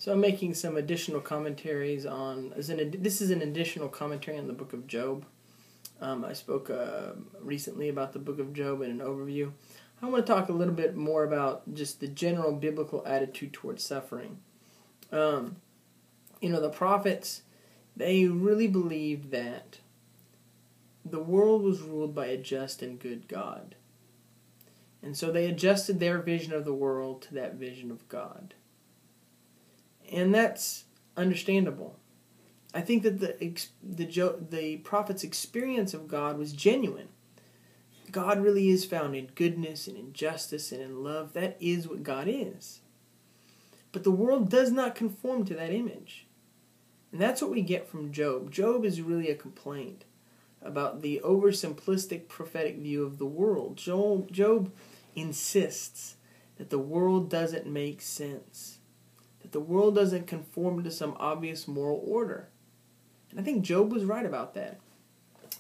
So I'm making some additional commentaries on, this is an additional commentary on the book of Job. I spoke recently about the book of Job in an overview. I want to talk a little bit more about just the general biblical attitude towards suffering. The prophets, they really believed that the world was ruled by a just and good God. And so they adjusted their vision of the world to that vision of God. And that's understandable. I think that the prophet's experience of God was genuine. God really is found in goodness and in justice and in love. That is what God is. But the world does not conform to that image. And that's what we get from Job. Job is really a complaint about the oversimplistic prophetic view of the world. Job insists that the world doesn't make sense, that the world doesn't conform to some obvious moral order. And I think Job was right about that.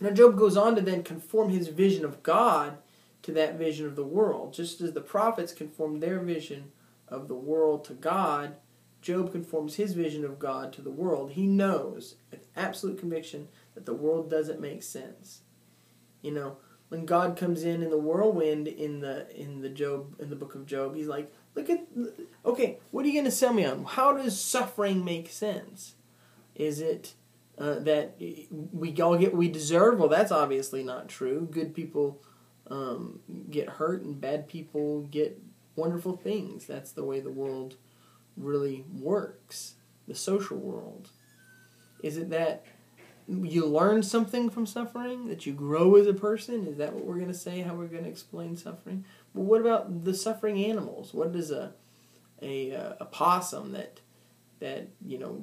Now Job goes on to then conform his vision of God to that vision of the world. Just as the prophets conformed their vision of the world to God, Job conforms his vision of God to the world. He knows with absolute conviction that the world doesn't make sense. When God comes in the whirlwind in the book of Job, he's like, okay, what are you going to sell me on? How does suffering make sense? Is it that we all get what we deserve? Well, that's obviously not true. Good people get hurt and bad people get wonderful things. That's the way the world really works, the social world. Is it that you learn something from suffering, that you grow as a person? Is that what we're going to say, how we're going to explain suffering? Well, what about the suffering animals? What does a possum that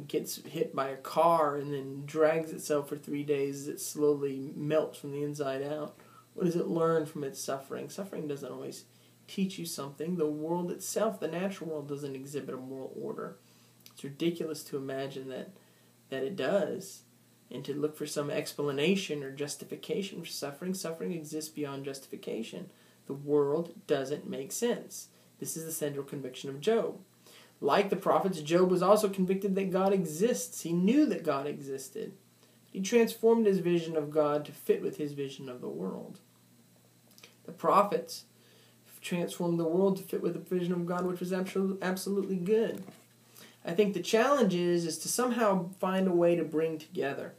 gets hit by a car and then drags itself for 3 days as it slowly melts from the inside out? What does it learn from its suffering? Suffering doesn't always teach you something. The world itself, the natural world, doesn't exhibit a moral order. It's ridiculous to imagine that it does, and to look for some explanation or justification for suffering. Suffering exists beyond justification. The world doesn't make sense. This is the central conviction of Job. Like the prophets, Job was also convicted that God exists. He knew that God existed. He transformed his vision of God to fit with his vision of the world. The prophets transformed the world to fit with the vision of God, which was absolutely good. I think the challenge is to somehow find a way to bring together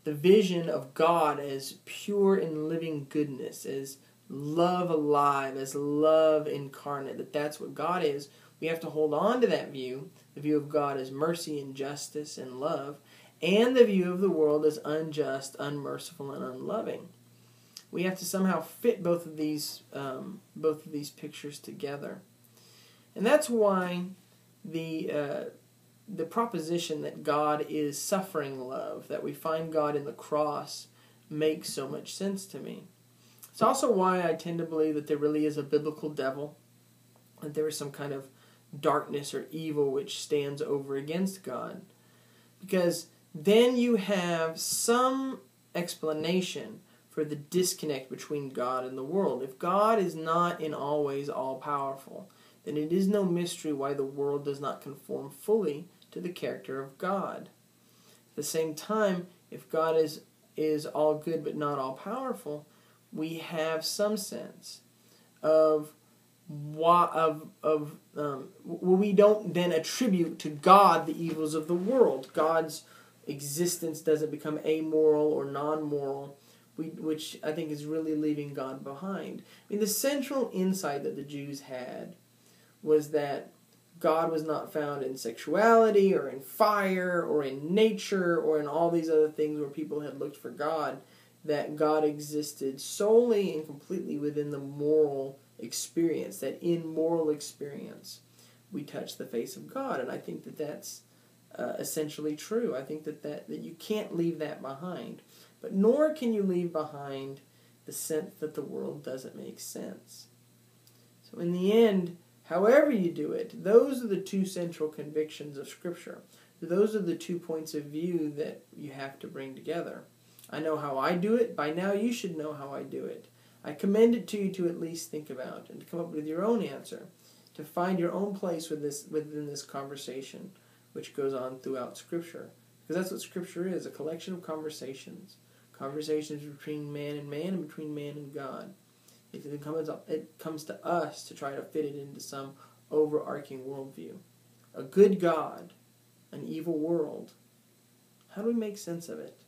the vision of God as pure and living goodness, as love alive, as love incarnate, that's what God is. We have to hold on to that view, the view of God as mercy and justice and love, and the view of the world as unjust, unmerciful, and unloving. We have to somehow fit both of these pictures together. And that's why the proposition that God is suffering love, that we find God in the cross, makes so much sense to me. It's also why I tend to believe that there really is a biblical devil, that there is some kind of darkness or evil which stands over against God. Because then you have some explanation for the disconnect between God and the world. If God is not in all ways all-powerful, then it is no mystery why the world does not conform fully to the character of God. At the same time, if God is all good but not all powerful, we have some sense of we don't then attribute to God the evils of the world. God's existence doesn't become amoral or non-moral, which I think is really leaving God behind. The central insight that the Jews had was that God was not found in sexuality or in fire or in nature or in all these other things where people had looked for God, that God existed solely and completely within the moral experience, that in moral experience we touch the face of God. And I think that that's essentially true. I think that you can't leave that behind. But nor can you leave behind the sense that the world doesn't make sense. So in the end, however you do it, those are the two central convictions of Scripture. Those are the 2 points of view that you have to bring together. I know how I do it. By now you should know how I do it. I commend it to you to at least think about and to come up with your own answer, to find your own place within this conversation which goes on throughout Scripture. Because that's what Scripture is, a collection of conversations. Conversations between man and between man and God. It comes to us to try to fit it into some overarching worldview. A good God, an evil world. How do we make sense of it?